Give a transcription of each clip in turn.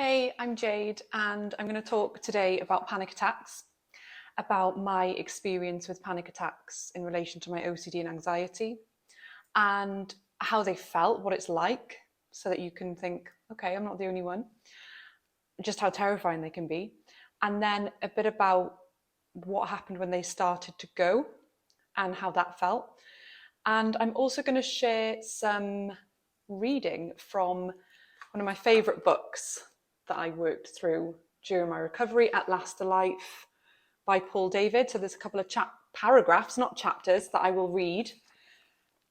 Hey, I'm Jade, and I'm going to talk today about panic attacks, about my experience with panic attacks in relation to my OCD and anxiety, and how they felt, what it's like, so that you can think, okay, I'm not the only one, just how terrifying they can be, and then a bit about what happened when they started to go and how that felt. And I'm also going to share some reading from one of my favourite books that I worked through during my recovery, At Last Alive by Paul David. So there's a couple of paragraphs, not chapters, that I will read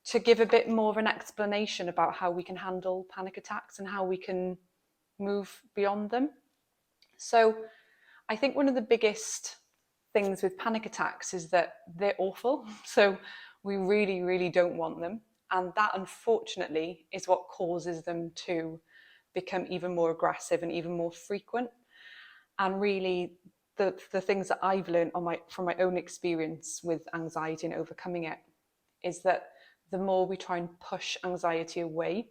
to give a bit more of an explanation about how we can handle panic attacks and how we can move beyond them. So I think one of the biggest things with panic attacks is that they're awful. So we really, really don't want them. And that, unfortunately, is what causes them to become even more aggressive and even more frequent. And really, the things that I've learned from my own experience with anxiety and overcoming it is that the more we try and push anxiety away,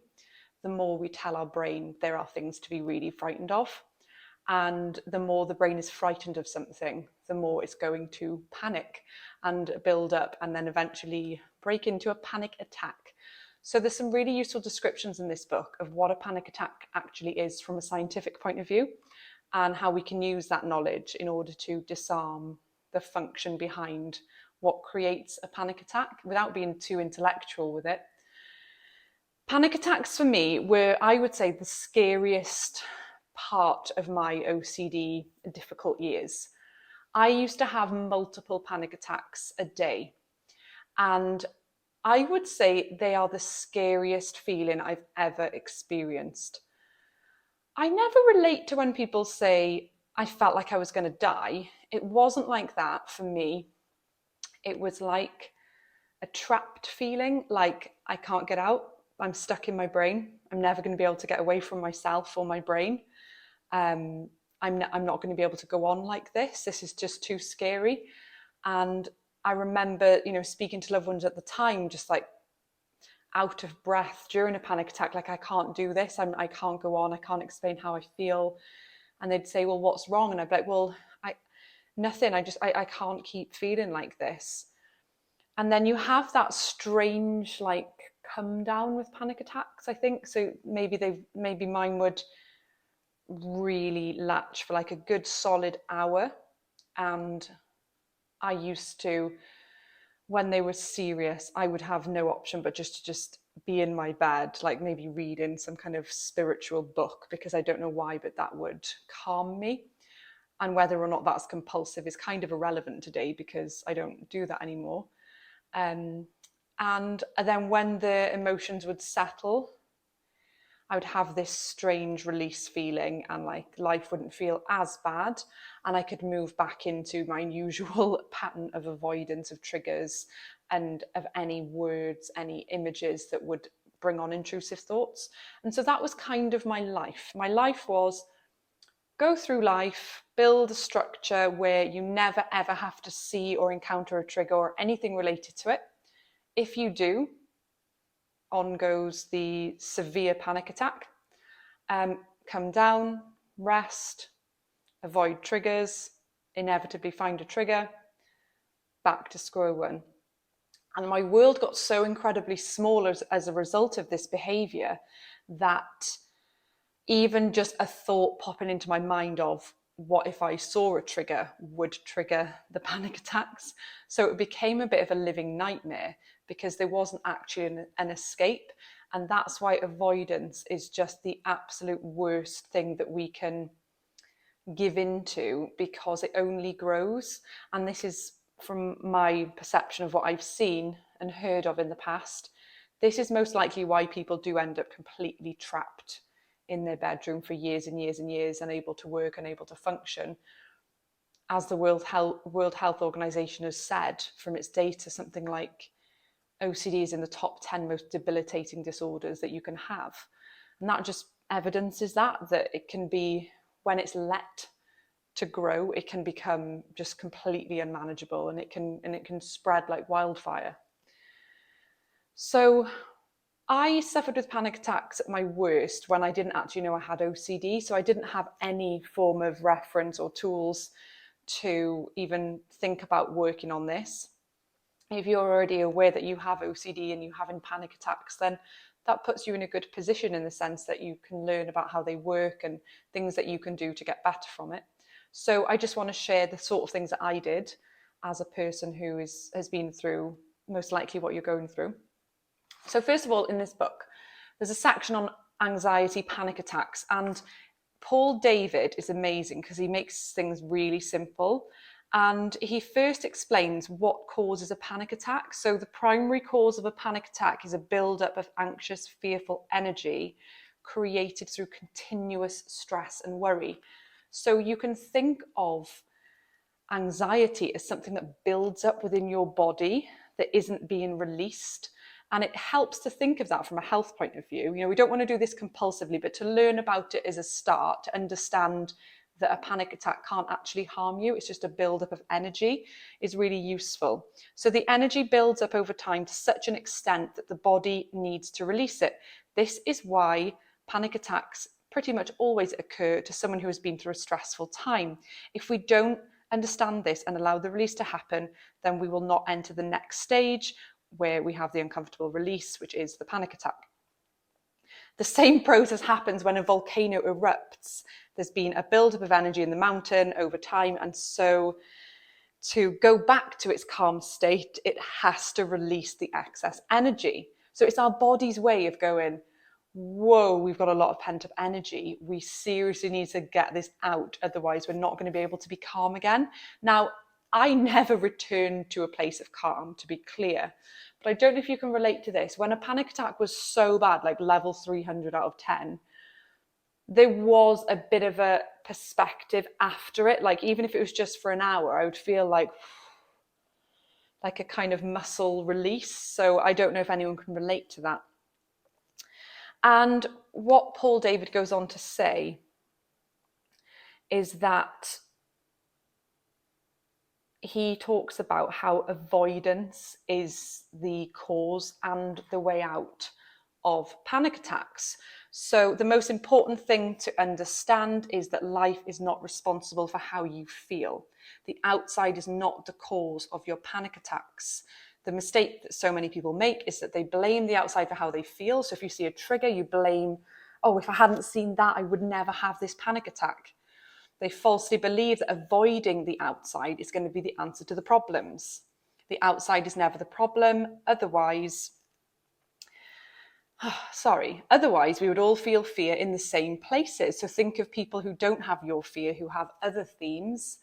the more we tell our brain there are things to be really frightened of. And the more the brain is frightened of something, the more it's going to panic and build up and then eventually break into a panic attack. So there's some really useful descriptions in this book of what a panic attack actually is from a scientific point of view and how we can use that knowledge in order to disarm the function behind what creates a panic attack without being too intellectual with it. Panic attacks for me were, I would say, the scariest part of my OCD difficult years. I used to have multiple panic attacks a day, and I would say they are the scariest feeling I've ever experienced. I never relate to when people say I felt like I was going to die. It wasn't like that for me. It was like a trapped feeling, like I can't get out. I'm stuck in my brain. I'm never going to be able to get away from myself or my brain. Um, I'm not going to be able to go on like this. This is just too scary. And I remember, speaking to loved ones at the time, just like out of breath during a panic attack, like I can't do this. I can't go on. I can't explain how I feel. And they'd say, well, what's wrong? And I'd be like, well, nothing. I can't keep feeling like this. And then you have that strange like come down with panic attacks, I think. So maybe mine would really latch for like a good solid hour. And I used to, when they were serious, I would have no option but just be in my bed, like maybe reading some kind of spiritual book, because I don't know why, but that would calm me. And whether or not that's compulsive is kind of irrelevant today because I don't do that anymore. Um, and then when the emotions would settle, I would have this strange release feeling and like life wouldn't feel as bad. And I could move back into my usual pattern of avoidance of triggers and of any words, any images that would bring on intrusive thoughts. And so that was kind of my life. My life was go through life, build a structure where you never ever have to see or encounter a trigger or anything related to it. If you do, on goes the severe panic attack. Come down, rest, avoid triggers, inevitably find a trigger, back to square one. And my world got so incredibly small as a result of this behavior that even just a thought popping into my mind of what if I saw a trigger would trigger the panic attacks. So it became a bit of a living nightmare because there wasn't actually an escape. And that's why avoidance is just the absolute worst thing that we can give into, because it only grows. And this is from my perception of what I've seen and heard of in the past. This is most likely why people do end up completely trapped in their bedroom for years and years and years, unable to work, unable to function. As the World Health Organization has said from its data, something like OCD is in the top 10 most debilitating disorders that you can have. And that just evidences that it can be, when it's let to grow, it can become just completely unmanageable, and it can spread like wildfire. So I suffered with panic attacks at my worst when I didn't actually know I had OCD. So I didn't have any form of reference or tools to even think about working on this. If you're already aware that you have OCD and you're having panic attacks, then that puts you in a good position in the sense that you can learn about how they work and things that you can do to get better from it. So I just want to share the sort of things that I did as a person who has been through most likely what you're going through. So first of all, in this book, there's a section on anxiety, panic attacks, and Paul David is amazing because he makes things really simple. And he first explains what causes a panic attack. So the primary cause of a panic attack is a buildup of anxious, fearful energy created through continuous stress and worry. So you can think of anxiety as something that builds up within your body that isn't being released. And it helps to think of that from a health point of view. We don't want to do this compulsively, but to learn about it as a start, to understand that a panic attack can't actually harm you, it's just a buildup of energy, is really useful. So the energy builds up over time to such an extent that the body needs to release it. This is why panic attacks pretty much always occur to someone who has been through a stressful time. If we don't understand this and allow the release to happen, then we will not enter the next stage where we have the uncomfortable release, which is the panic attack. The same process happens when a volcano erupts. There's been a buildup of energy in the mountain over time, and so to go back to its calm state, it has to release the excess energy. So it's our body's way of going, whoa, we've got a lot of pent-up energy. We seriously need to get this out, otherwise we're not going to be able to be calm again. Now, I never returned to a place of calm, to be clear. But I don't know if you can relate to this. When a panic attack was so bad, like level 300 out of 10, there was a bit of a perspective after it. Like even if it was just for an hour, I would feel like a kind of muscle release. So I don't know if anyone can relate to that. And what Paul David goes on to say is that he talks about how avoidance is the cause and the way out of panic attacks. So the most important thing to understand is that life is not responsible for how you feel. The outside is not the cause of your panic attacks. The mistake that so many people make is that they blame the outside for how they feel. So if you see a trigger, you blame, oh, if I hadn't seen that, I would never have this panic attack. They falsely believe that avoiding the outside is going to be the answer to the problems. The outside is never the problem. Otherwise, we would all feel fear in the same places. So think of people who don't have your fear, who have other themes.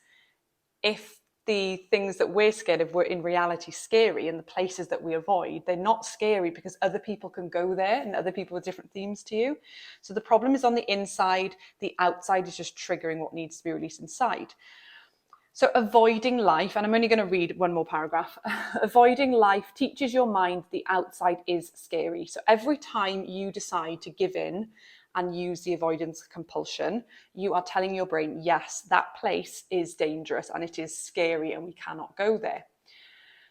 If the things that we're scared of were in reality scary, and the places that we avoid, they're not scary because other people can go there and other people with different themes to you. So the problem is on the inside. The outside is just triggering what needs to be released inside. So avoiding life, and I'm only going to read one more paragraph. Avoiding life teaches your mind the outside is scary. So every time you decide to give in and use the avoidance compulsion, you are telling your brain, yes, that place is dangerous and it is scary and we cannot go there.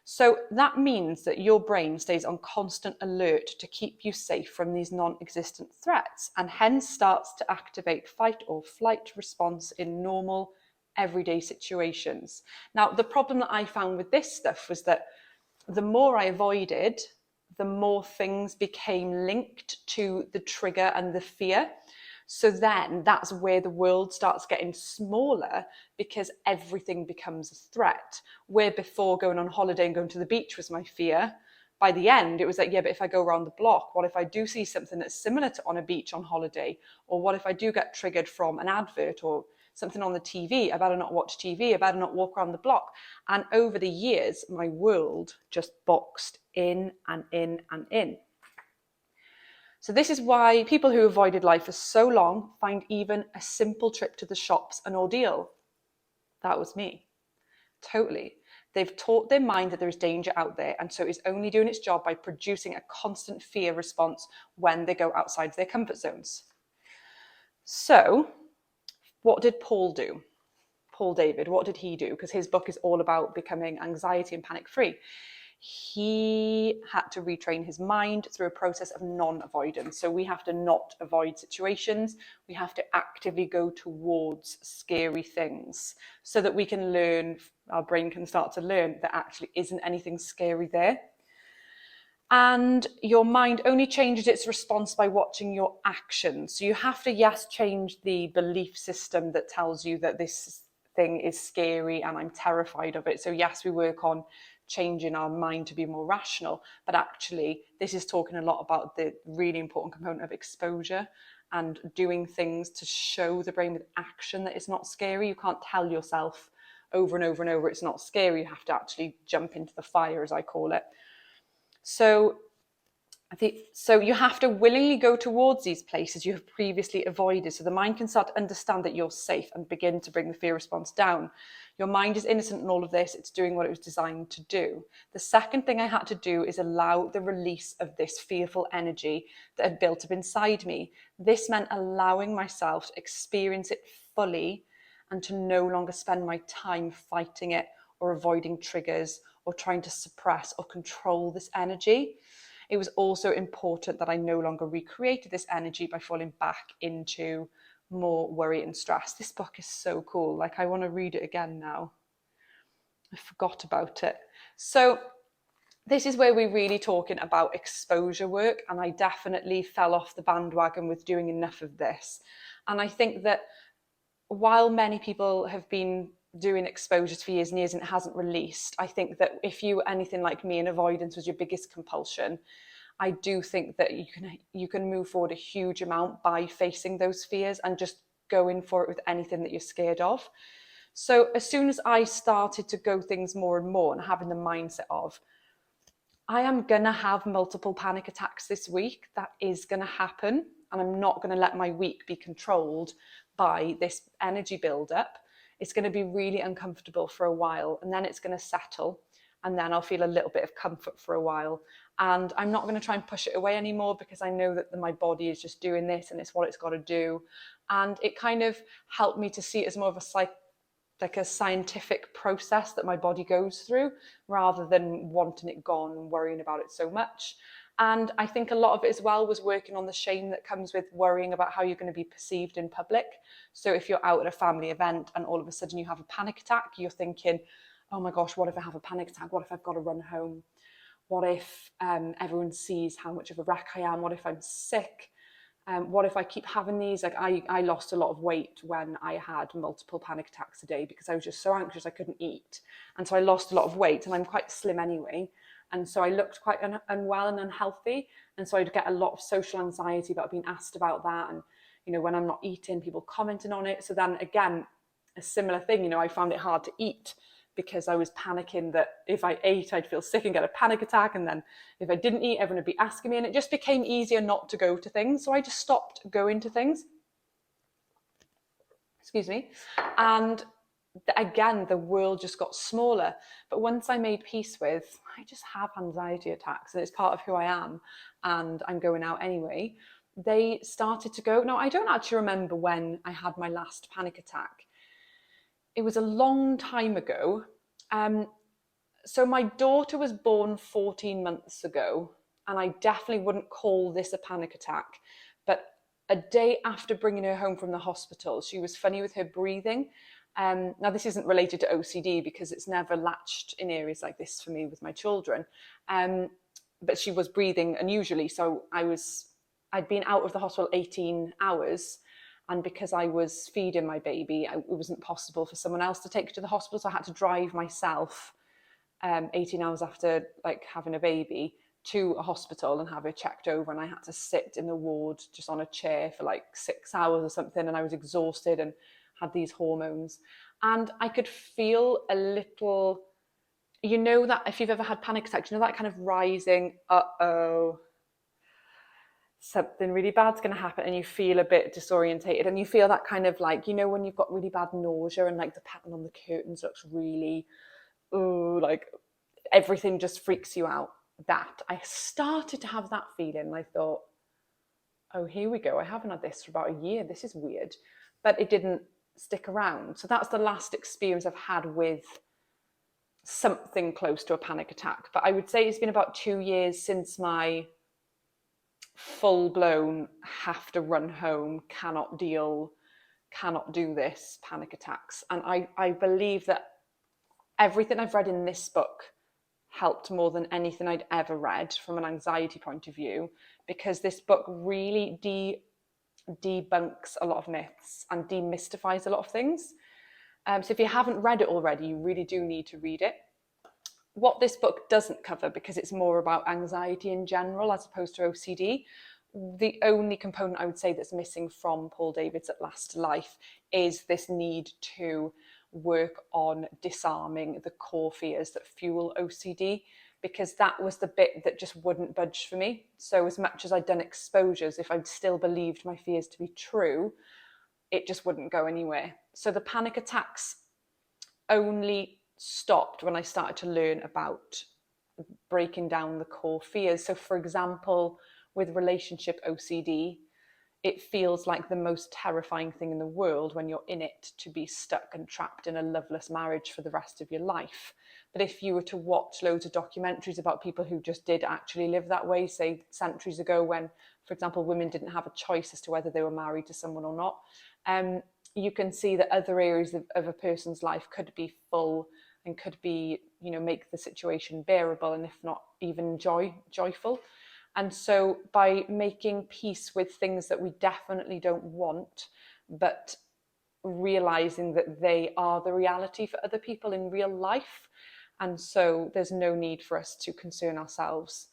So that means that your brain stays on constant alert to keep you safe from these non-existent threats, and hence starts to activate fight or flight response in normal everyday situations. Now, the problem that I found with this stuff was that the more I avoided, the more things became linked to the trigger and the fear. So then that's where the world starts getting smaller, because everything becomes a threat. Where before going on holiday and going to the beach was my fear, by the end it was like, yeah, but if I go around the block, what if I do see something that's similar to on a beach on holiday? Or what if I do get triggered from an advert or something on the TV? I better not watch TV, I better not walk around the block. And over the years, my world just boxed in and in and in. So this is why people who avoided life for so long find even a simple trip to the shops an ordeal. That was me. Totally. They've taught their mind that there is danger out there, and so it's only doing its job by producing a constant fear response when they go outside their comfort zones. So what did Paul do? Paul David, what did he do? Because his book is all about becoming anxiety and panic free. he had to retrain his mind through a process of non-avoidance. So we have to not avoid situations. We have to actively go towards scary things so that we can learn, our brain can start to learn that actually isn't anything scary there. And your mind only changes its response by watching your actions. So you have to, yes, change the belief system that tells you that this thing is scary and I'm terrified of it. So yes, we work on changing our mind to be more rational, but actually this is talking a lot about the really important component of exposure and doing things to show the brain with action that it's not scary. You can't tell yourself over and over and over it's not scary. You have to actually jump into the fire, as I call it. So you have to willingly go towards these places you have previously avoided, so the mind can start to understand that you're safe and begin to bring the fear response down. Your mind is innocent in all of this. It's doing what it was designed to do. The second thing I had to do is allow the release of this fearful energy that had built up inside me. This meant allowing myself to experience it fully and to no longer spend my time fighting it or avoiding triggers or trying to suppress or control this energy. It was also important that I no longer recreated this energy by falling back into more worry and stress. This book is so cool. Like, I want to read it again now. I forgot about it. So this is where we're really talking about exposure work, and I definitely fell off the bandwagon with doing enough of this. And I think that while many people have been doing exposures for years and years and it hasn't released, I think that if you were anything like me and avoidance was your biggest compulsion, I do think that you can move forward a huge amount by facing those fears and just going for it with anything that you're scared of. So as soon as I started to go things more and more and having the mindset of, I am going to have multiple panic attacks this week. That is going to happen. And I'm not going to let my week be controlled by this energy buildup. It's going to be really uncomfortable for a while, and then it's going to settle. And then I'll feel a little bit of comfort for a while. And I'm not going to try and push it away anymore because I know that my body is just doing this and it's what it's got to do. And it kind of helped me to see it as more of a scientific process that my body goes through rather than wanting it gone and worrying about it so much. And I think a lot of it as well was working on the shame that comes with worrying about how you're going to be perceived in public. So if you're out at a family event and all of a sudden you have a panic attack, you're thinking, oh my gosh, what if I have a panic attack? What if I've got to run home? What if everyone sees how much of a wreck I am? What if I'm sick? What if I keep having these? Like I lost a lot of weight when I had multiple panic attacks a day because I was just so anxious I couldn't eat. And so I lost a lot of weight, and I'm quite slim anyway. And so I looked quite unwell and unhealthy. And so I'd get a lot of social anxiety about being asked about that. And, when I'm not eating, people commenting on it. So then again, a similar thing, I found it hard to eat because I was panicking that if I ate, I'd feel sick and get a panic attack. And then if I didn't eat, everyone would be asking me. And it just became easier not to go to things. So I just stopped going to things. Excuse me. And again, the world just got smaller. But once I made peace with, I just have anxiety attacks and it's part of who I am and I'm going out anyway, they started to go. Now, I don't actually remember when I had my last panic attack. It was a long time ago. So my daughter was born 14 months ago, and I definitely wouldn't call this a panic attack. But a day after bringing her home from the hospital, she was funny with her breathing. Now, this isn't related to OCD because it's never latched in areas like this for me with my children. But she was breathing unusually. So I'd been out of the hospital 18 hours. And because I was feeding my baby, it wasn't possible for someone else to take her to the hospital. So I had to drive myself 18 hours after having a baby to a hospital and have her checked over, and I had to sit in the ward just on a chair for 6 hours or something, and I was exhausted and had these hormones, and I could feel a little, that if you've ever had panic attacks, that kind of rising, something really bad's going to happen, and you feel a bit disorientated, and you feel that kind of when you've got really bad nausea and the pattern on the curtains looks really everything just freaks you out. That I started to have that feeling, and I thought, oh, here we go, I haven't had this for about a year, this is weird. But it didn't stick around. So that's the last experience I've had with something close to a panic attack. But I would say it's been about 2 years since my full blown have to run home, cannot deal, cannot do this panic attacks. And I believe that everything I've read in this book helped more than anything I'd ever read from an anxiety point of view, because this book really debunks a lot of myths and demystifies a lot of things. So if you haven't read it already, you really do need to read it. What this book doesn't cover, because it's more about anxiety in general as opposed to OCD, the only component I would say that's missing from Paul David's At Last to Life is this need to work on disarming the core fears that fuel OCD, because that was the bit that just wouldn't budge for me. So as much as I'd done exposures, if I'd still believed my fears to be true, it just wouldn't go anywhere. So the panic attacks only stopped when I started to learn about breaking down the core fears. So for example, with relationship OCD, it feels like the most terrifying thing in the world when you're in it to be stuck and trapped in a loveless marriage for the rest of your life. But if you were to watch loads of documentaries about people who just did actually live that way, say centuries ago, when, for example, women didn't have a choice as to whether they were married to someone or not, you can see that other areas of a person's life could be full and could be, make the situation bearable, and if not even joyful. And so by making peace with things that we definitely don't want, but realizing that they are the reality for other people in real life, and so there's no need for us to concern ourselves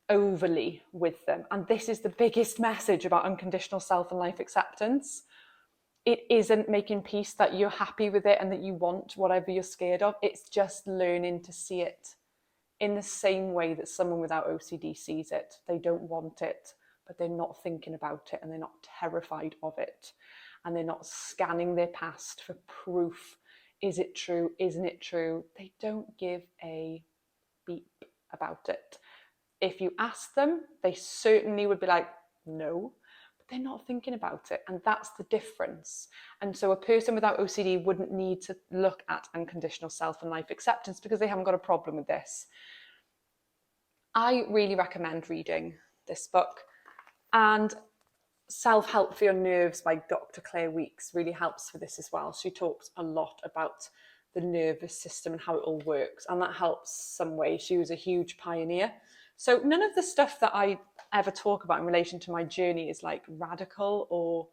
overly with them. And this is the biggest message about unconditional self and life acceptance. It isn't making peace that you're happy with it and that you want whatever you're scared of. It's just learning to see it in the same way that someone without OCD sees it. They don't want it, but they're not thinking about it, and they're not terrified of it, and they're not scanning their past for proof. Is it true? Isn't it true? They don't give a beep about it. If you ask them, they certainly would be like, no, but they're not thinking about it. And that's the difference. And so a person without OCD wouldn't need to look at unconditional self and life acceptance because they haven't got a problem with this. I really recommend reading this book. And Self-Help for Your Nerves by Dr. Claire Weekes really helps for this as well. She talks a lot about the nervous system and how it all works, and that helps some way. She was a huge pioneer. So none of the stuff that I ever talk about in relation to my journey is like radical or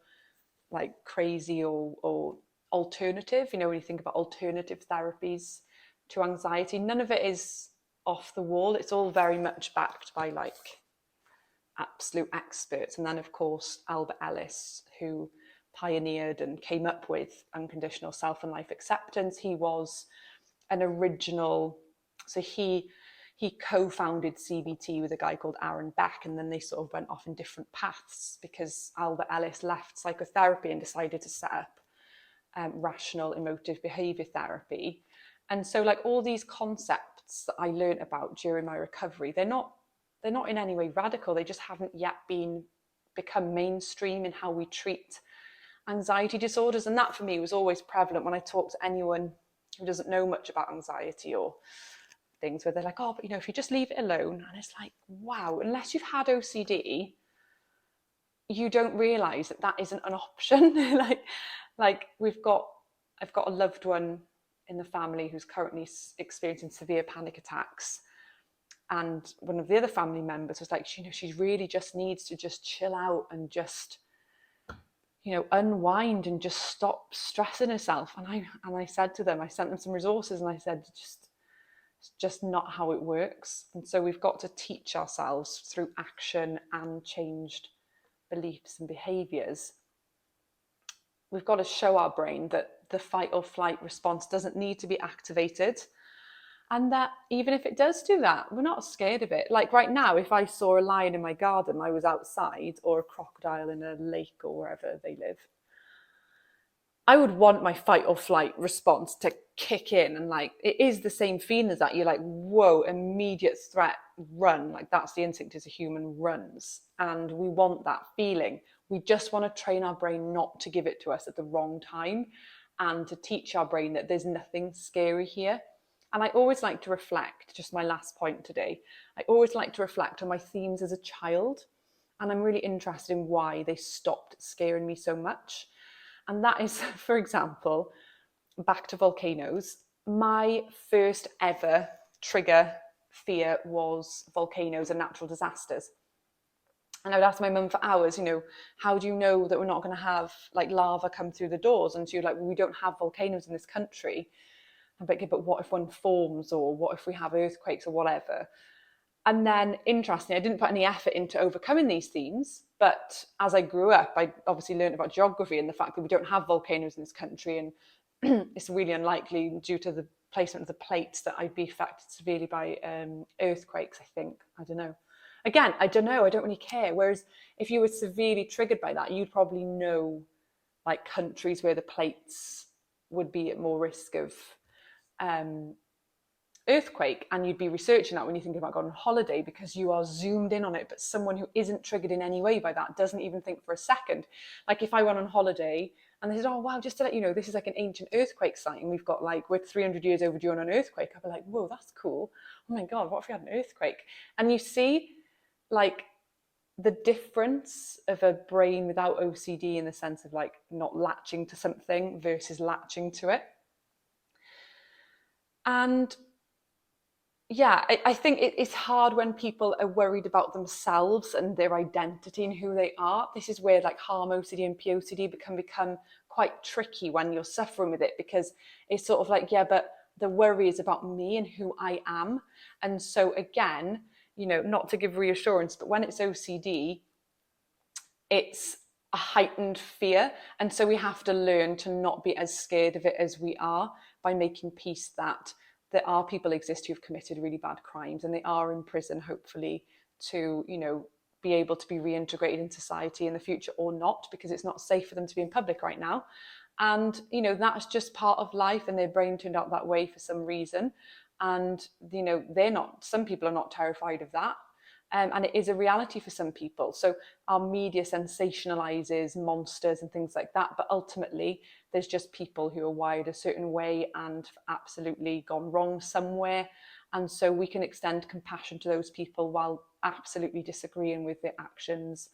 like crazy or alternative. When you think about alternative therapies to anxiety, none of it is off the wall. It's all very much backed by like absolute experts. And then of course Albert Ellis, who pioneered and came up with unconditional self and life acceptance. He was an original, so he co-founded CBT with a guy called Aaron Beck, and then they sort of went off in different paths because Albert Ellis left psychotherapy and decided to set up rational emotive behavior therapy. And so like all these concepts that I learned about during my recovery, they're not in any way radical. They just haven't yet become mainstream in how we treat anxiety disorders. And that for me was always prevalent when I talk to anyone who doesn't know much about anxiety or things, where they're like, oh, but if you just leave it alone. And it's like, wow, unless you've had OCD, you don't realize that isn't an option. like I've got a loved one in the family who's currently experiencing severe panic attacks. And one of the other family members was like, she really just needs to just chill out and just, unwind and just stop stressing herself. And I said to them, I sent them some resources, and I said, it's just not how it works. And so we've got to teach ourselves through action and changed beliefs and behaviors. We've got to show our brain that the fight or flight response doesn't need to be activated. And that even if it does do that, we're not scared of it. Like right now, if I saw a lion in my garden, I was outside, or a crocodile in a lake or wherever they live, I would want my fight or flight response to kick in. And like, it is the same feeling as that. You're like, whoa, immediate threat, run. Like that's the instinct as a human, runs. And we want that feeling. We just want to train our brain not to give it to us at the wrong time, and to teach our brain that there's nothing scary here. And I always like to reflect, just my last point today, I always like to reflect on my themes as a child. And I'm really interested in why they stopped scaring me so much. And that is, for example, back to volcanoes. My first ever trigger fear was volcanoes and natural disasters. And I would ask my mum for hours, how do you know that we're not going to have like lava come through the doors? And she was like, well, we don't have volcanoes in this country. I'm like, yeah, but what if one forms, or what if we have earthquakes or whatever? And then, interestingly, I didn't put any effort into overcoming these themes. But as I grew up, I obviously learned about geography and the fact that we don't have volcanoes in this country. And it's really unlikely, due to the placement of the plates, that I'd be affected severely by earthquakes, I think. I don't know. Again, I don't know. I don't really care. Whereas if you were severely triggered by that, you'd probably know like countries where the plates would be at more risk of um, earthquake, and you'd be researching that when you think about going on holiday, because you are zoomed in on it. But someone who isn't triggered in any way by that doesn't even think for a second. Like if I went on holiday and they said, oh wow, just to let you know, this is like an ancient earthquake site and we've got like, we're 300 years overdue on an earthquake, I'd be like, whoa, that's cool. Oh my god, what if we had an earthquake? And you see like the difference of a brain without OCD, in the sense of like not latching to something versus latching to it. And yeah, I think it's hard when people are worried about themselves and their identity and who they are. This is where like harm OCD and POCD become quite tricky when you're suffering with it, because it's sort of like, yeah, but the worry is about me and who I am. And so again, not to give reassurance, but when it's OCD, it's a heightened fear. And so we have to learn to not be as scared of it as we are, by making peace that there are people exist who've committed really bad crimes and they are in prison, hopefully, to, be able to be reintegrated in society in the future, or not, because it's not safe for them to be in public right now. And, that's just part of life, and their brain turned out that way for some reason. And, some people are not terrified of that. And it is a reality for some people. So our media sensationalizes monsters and things like that, but ultimately there's just people who are wired a certain way and absolutely gone wrong somewhere. And so we can extend compassion to those people while absolutely disagreeing with their actions,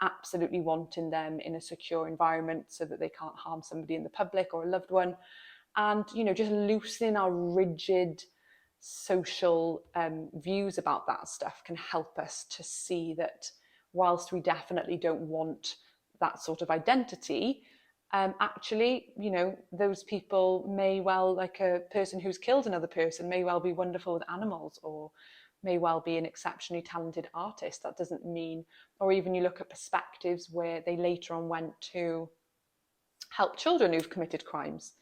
absolutely wanting them in a secure environment so that they can't harm somebody in the public or a loved one. And, just loosening our rigid social views about that stuff can help us to see that whilst we definitely don't want that sort of identity, actually, those people may well, like a person who's killed another person, may well be wonderful with animals, or may well be an exceptionally talented artist. That doesn't mean, or even you look at perspectives where they later on went to help children who've committed crimes.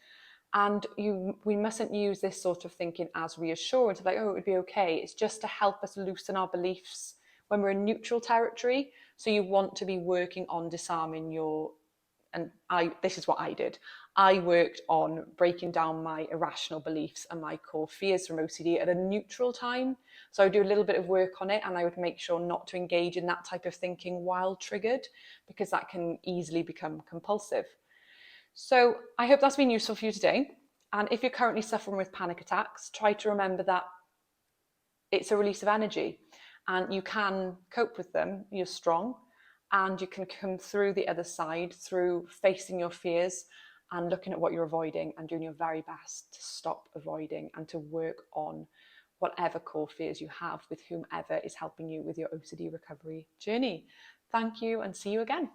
And we mustn't use this sort of thinking as reassurance, like, oh, it would be okay. It's just to help us loosen our beliefs when we're in neutral territory. So you want to be working on disarming this is what I did. I worked on breaking down my irrational beliefs and my core fears from OCD at a neutral time. So I would do a little bit of work on it, and I would make sure not to engage in that type of thinking while triggered, because that can easily become compulsive. So I hope that's been useful for you today. And if you're currently suffering with panic attacks, try to remember that it's a release of energy and you can cope with them. You're strong, and you can come through the other side through facing your fears and looking at what you're avoiding and doing your very best to stop avoiding and to work on whatever core fears you have with whomever is helping you with your OCD recovery journey. Thank you, and see you again.